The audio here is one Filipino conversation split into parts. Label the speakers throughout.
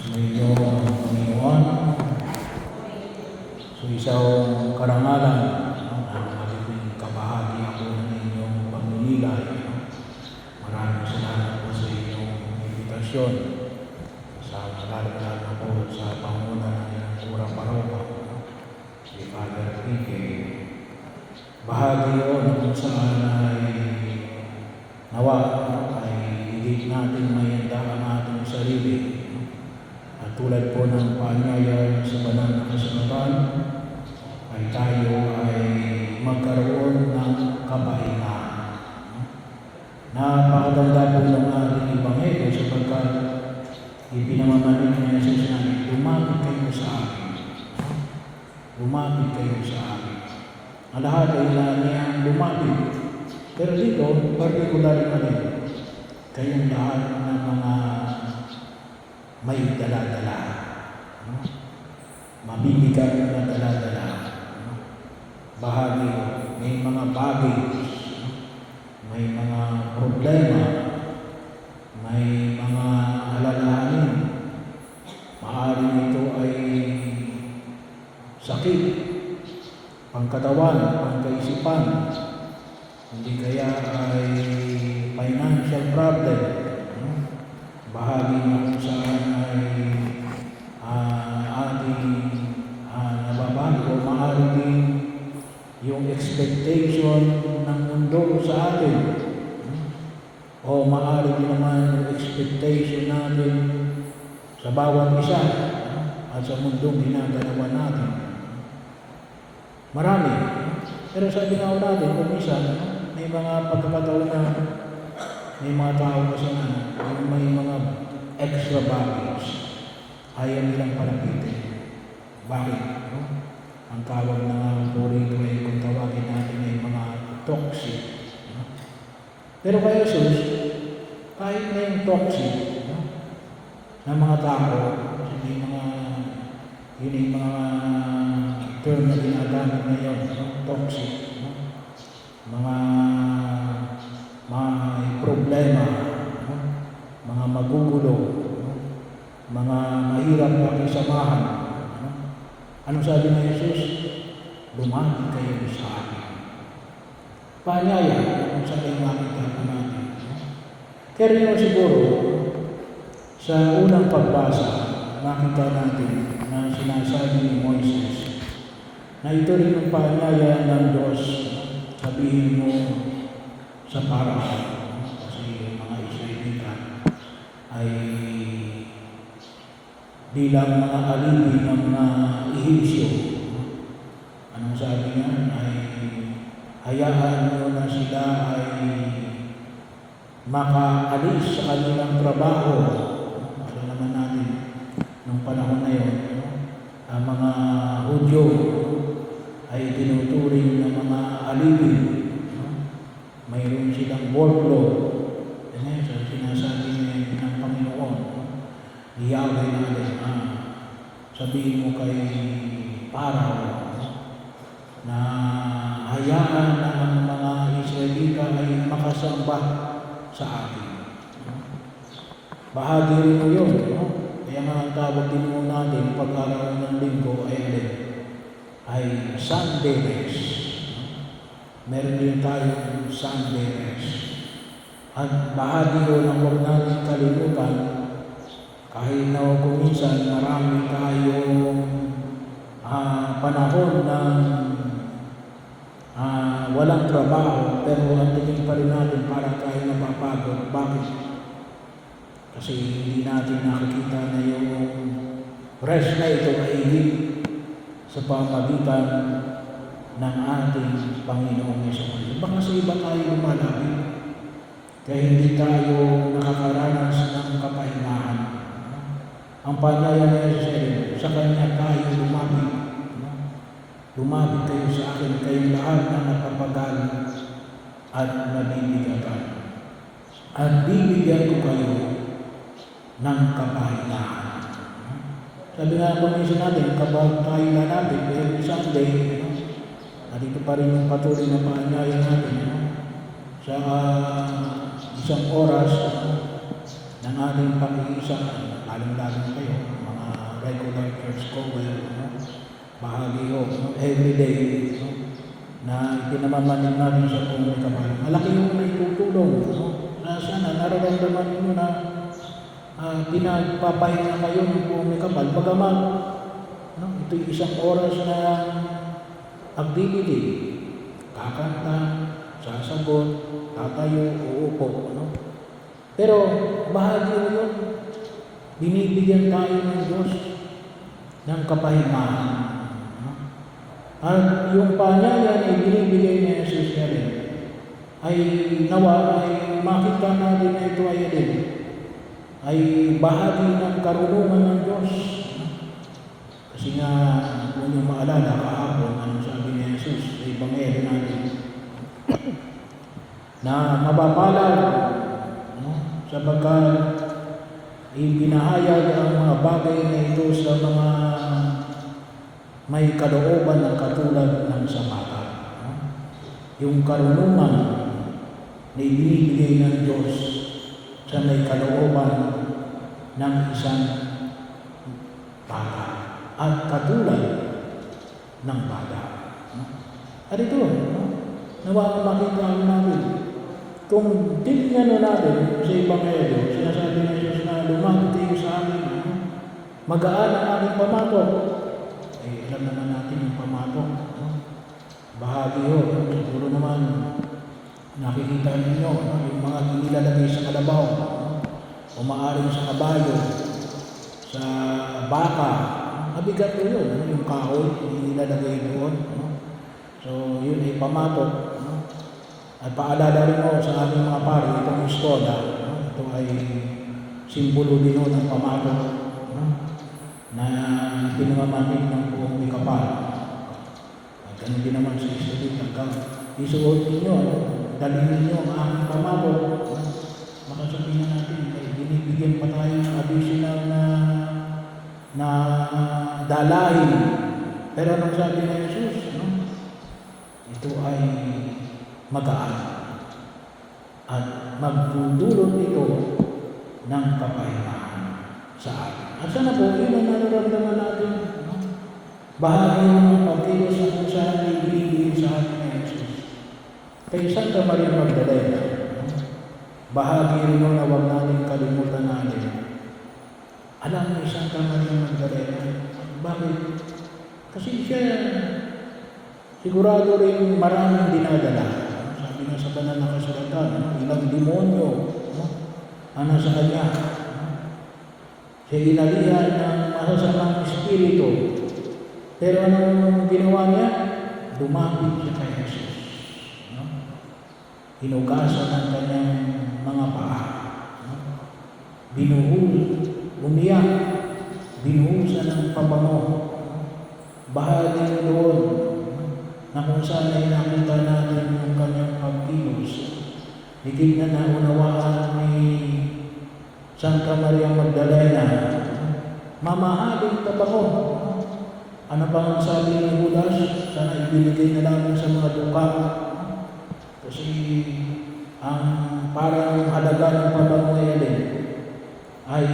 Speaker 1: Sumainyo ang Panginoon. So isang karangalan, ang magiging kabahagi ako ng inyong pamimilay. Maraming salamat po sa inyong invitasyon. Sa lalo-lalo po sa panguna ng inyong kurang paropa, si Father Enrique. Bahagi yun kung saan ay nawa ay higit natin mayanda ang ating sarili. At tulad po ng paanyaya sa banal na kasulatan, ay tayo ay magkaroon ng kabahinaan. Napakaganda po ng ating Ebanghelyo sapagkat ipinamamalit ng Jesus na lumapit kayo sa akin. Lumapit kayo sa akin. Ang lahat ay niyang lumapit. Pero dito, particular na rin, kayong lahat ng mga may dala-dala. Mabibigat na dala-dala. Bahagi, may mga baggage, may mga problema, may mga alalahanin. Maaaring ito ay sakit, pangkatawan, pangkaisipan, hindi kaya ay financial problem. Bahagi na kung saan ay ating nababago, maaaring din yung expectation ng mundo sa atin. O maaaring din naman yung expectation natin sa bawat isa at sa mundong ginagalawan natin. Marami. Pero sabi nga natin, kung minsan, may mga pagkakataon na may mga tao kasi na may mga extra baggage, ayaw nilang palapitin. Bakit? Ang tawag na po rito ay kung tawagin natin ay mga toxic. Pero kay Jesus, kahit na yung toxic na mga tao, yun yung mga term na ginagamit ngayon, toxic, mga problema, mga magugulo, mga mahirap na kisamahan. Ano sabi ng Jesus? Lumapit kayo sa akin. Paanyaya, kung saan kayo makikita natin. Kaya rin siguro, sa unang pagbasa, nakita natin na sinasabi ni Moises na ito rin yung paanyaya ng Diyos. Sabihin mo sa parasha, kasi mga Israelita ay bilang mga alipin ng mga Ehipsyo. Anong sabi niya? Ay hayaan nyo na sila ay makaalis sa kanilang trabaho. Alam naman natin, nung panahon na yun, ang mga Hudyo ay tinuturing ng mga alipin. Mayroon silang workload. Yan so sinasabi ng Panginoon, Yahweh natin, sabihin mo kay Parao na hayaan na ang mga Israelita ay makasamba sa atin. Bahagi rin mo yun. Kaya nga ang tawag din mo natin pag-araw ng linggo ay Sunday rest. Meron din tayong Sunday rest. At bahagi yun ang huwag natin kalimutan, kahit na kung minsan marami tayong panahon ng walang trabaho, pero ang tingin pa rin natin para tayo napapagod. Bakit? Kasi hindi natin nakikita na yung rest na ito ay higit sa pamagitan ng ating Panginoong Yesu. Baka sa iba tayo lumalapit, kaya hindi tayo nakakaranas ng kapahingahan. Ang panaya ni Jesus, sa Kanya tayo lumapit. Lumapit kayo sa akin, kayong lahat na napapagal at nabibigatan. At bibigyan ko kayo ng kapahingahan. Sabi nga po minsan natin, kapag tayo lalapit, every Sunday, dito pa rin yung patuloy na paanyaya natin sa isang oras ng ating pag-iisa, lalong-lalong kayo. bahagi ho, no? Everyday, no? Na pinamamanin natin sa Puong May Kapal. Malaki yung naitutulong, no? Sana nararamdaman nyo na pinagpapahinga kayo ng Puong May Kapal. Bagaman, no? Ito'y isang oras na activity. Kakanta, sasagot, tatayo, uupo. No? Pero bahagi mo yun, binibigyan tayo ng Diyos ng kapahingahan. No? At yung panyaya na binibigay ni Jesus niya rin, ay nawa ay makita natin na ito ay bahagi ng karunungan ng Diyos. Kasi nga, kung yung maalala kahapon, anong sabi ni Jesus sa Ebanghelyo natin, na mababalag, no? Sapagkat ibinahayag ang mga bagay na ito sa mga may kalooban ng katulad ng sa bata. No? Yung karunungan na ibinibigay ng Diyos sa may kalooban ng isang bata at katulad ng bata. No? At ito, no? Nawa makita natin. Kung tingnan natin sa Ebanghelyo, sinasabi ng Diyos na lumapit kayo sa akin, no? Magaan ang aking pamatok. Eh, alam naman natin yung pamatok. No? Bahagi yun. Siguro naman, nakikita ninyo, no? Yung mga nilalagay sa kalabaw, no? O maaaring sa kabayo, sa baka. Mabigat po yun, no? Yung kahoy, nilalagay doon. No? So, yun ay pamatok. No? At paalala rin mo sa aming mga pari, itong istola, no? Ito ay simbolo din ng pamatok, no? Na pinamamanig ng Puong May Kapal. At ganun din naman sa istola, hanggang isuot ninyo, no? Dalhin ninyo ang aming pamatok. No? Makasabihin natin, ay binibigyan pa tayo ng additional na dalahin. Pero anong sabi ng Jesus, no? Ito ay magaan at magdudulot ito ng kapahingahan sa atin. At sana po, yun ang nararamdaman natin. No? Bahagi ng pagkilos na kung saan ay binibigyan sa atin ng Jesus. Kay Santa Maria Magdalena, no? Bahagi rin na huwag natin kalimutan natin. Alam ni Santa Maria Magdalena, bakit? Kasi siya sigurado rin maraming dinadala. Sabi nga sa banal na kasulatan, no? Ilang demonyo, no? Ang nasa kanya. No? Siya inalihan ng masasamang espiritu. Pero anong ginawa niya? Lumapit siya kay Jesus. No? Hinugasan ang kanyang mga paa. No? Binuhul, umiyak, binuhusan ng pabango. Bahagi doon na kung saan ay nakita natin yung kanyang pagkilos. Higit na naunawaan ni Santa Maria Magdalena, mamahaling tabango. Ano pa ang sabi ni Judas? Sana ibinigay na namin sa mga duka. Kasi ang parang halaga ng pabango ay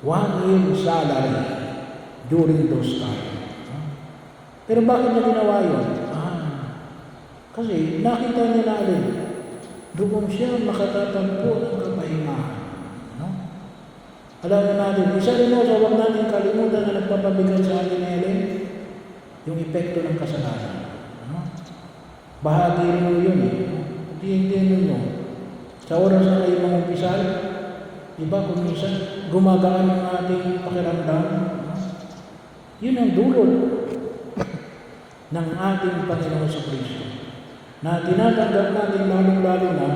Speaker 1: 1 year salary during those times. Pero bakit niya ginawa yun? Kasi nakita niya na rin, doon siya makatatagpo ng kapahingahan. No? Alam mo natin, isa rin sa huwag natin kalimutan na nagpapabigal sa atin ngayon, yung epekto ng kasalanan. No? Bahagi rin mo yun eh. Tingin nyo. Sa oras na kayo mag-umpisal, diba kung minsan gumagaan ang ating pakiramdam, yun ang dulot ng ating Panginoon sa Kristo, na tinatanggap natin lalong-lalo na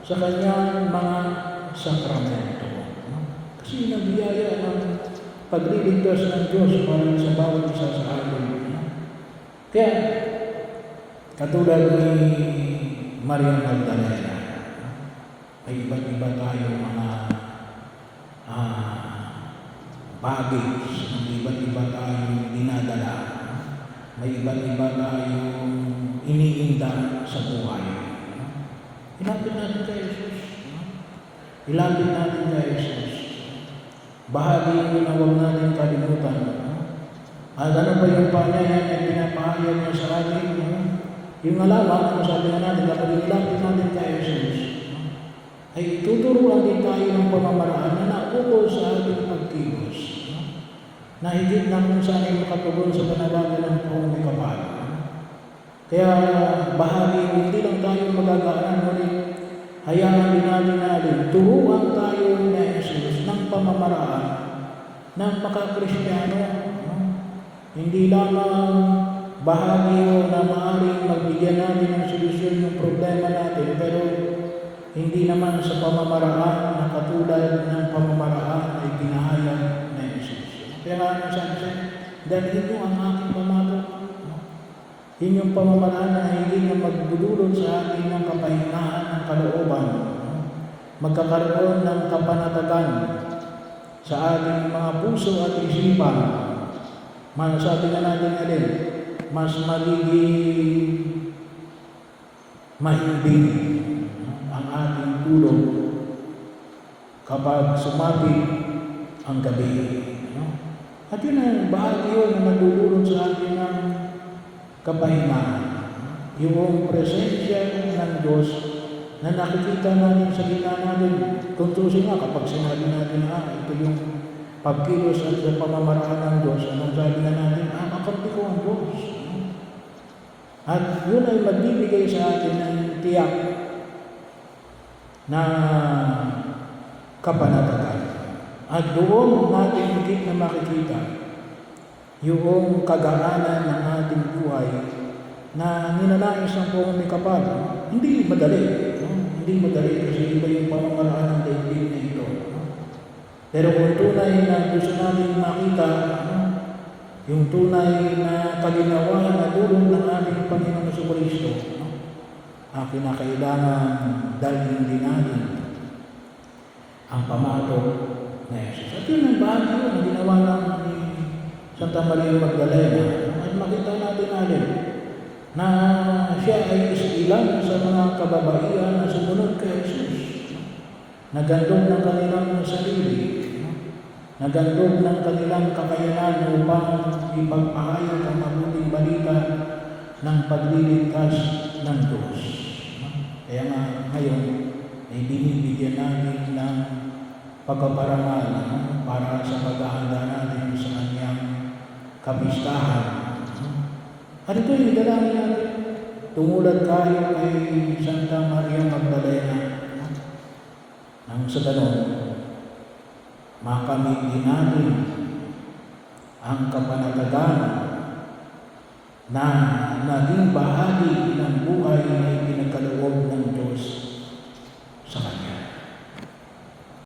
Speaker 1: sa kanyang mga sakramento. Kasi nagbiyaya ng pagliligtas ng Diyos para sa bawat isa sa atin. Kaya, katulad ni Maria Magdalena, ay iba't-iba tayo mga baggage, iba't-iba tayong dinadala, may iba't-iba tayong iniinda sa buhay. Ilapit natin kay Jesus. Ilapit natin kay Jesus. Bahagi yun na huwag natin kalimutan. At ano ba yung pangyayari na pinapahayag niya sa atin? Yung alaman, ano sabi nga natin, kapag inilapit natin kay Jesus, ay tuturuan din tayo ng pamamaraan na naukol sa ating pagkilos. Na higit na kung saan ay makatugon sa panawagan ng Panginoong Kapal. Kaya bahagi, hindi lang tayo magagaanan, ngunit hayaan din natin turuan tayo ni Jesus ng pamamaraan ng makakristyano. Hindi lamang bahagi o na maaaring magbigyan natin ng solusyon yung problema natin, pero hindi naman sa pamamaraan na katulad ng pamamaraan na ipinahayag na Jesus. Kaya nga sabi siya, dahil ito ang aking pamamaraan. Inyong pamamaraan na hindi na magdudulot sa atin ng kapahingahan ng kalooban, magkakaroon ng kapanatagan sa ating mga puso at isipan. Masasabi na natin alin, mas magiging mahimbing ang ating tulog kapag sumapit ang gabi. At yun ang bahagi yun na nagdudulot sa atin ng kapahingahan. Yung presensya ng Diyos na nakikita natin sa gitna natin. Kung tusin nga, kapag sinabi natin, ito yung pagkilos at sa pamamaraan ng Diyos, anong sabi na natin, kakampi ko ang Diyos. At yun ay magbibigay sa atin ng tiyak na kapanatagan. At doon natin higit na makikita yung kagaanan ng ating buhay na ninanais ng Panginoong Kapal. Hindi madali. Hindi madali kasi iba yung pamamaraan ng daigdig na ito. Pero kung tunay na gusto natin makita yung tunay na kaginawa na dulong ng ating Panginoon Jesucristo, kinakailangan dalhin din natin ang pamatok na Jesus. At yun ang bahagi yun na ginawa ng Santa Maria Magdalena. At makita natin na siya ay ilan sa mga kababaihan na sumunod kay Jesus. Nagandog ng kanilang sarili, nagandog ng kanilang kakayanan upang ipagpahayag ang mabuting balita ng pagliligtas ng Diyos. Kaya nga ngayon ay binibigyan natin ng pagpaparangal para sa paghahanda natin sa kanyang kapistahan. At ito yung dalangin natin. Tumulad tayo kay Santa Maria Magdalena. Nang sa ganon, makamit din natin ang kapanatagan na naging bahagi ng buhay na ipinagkaloob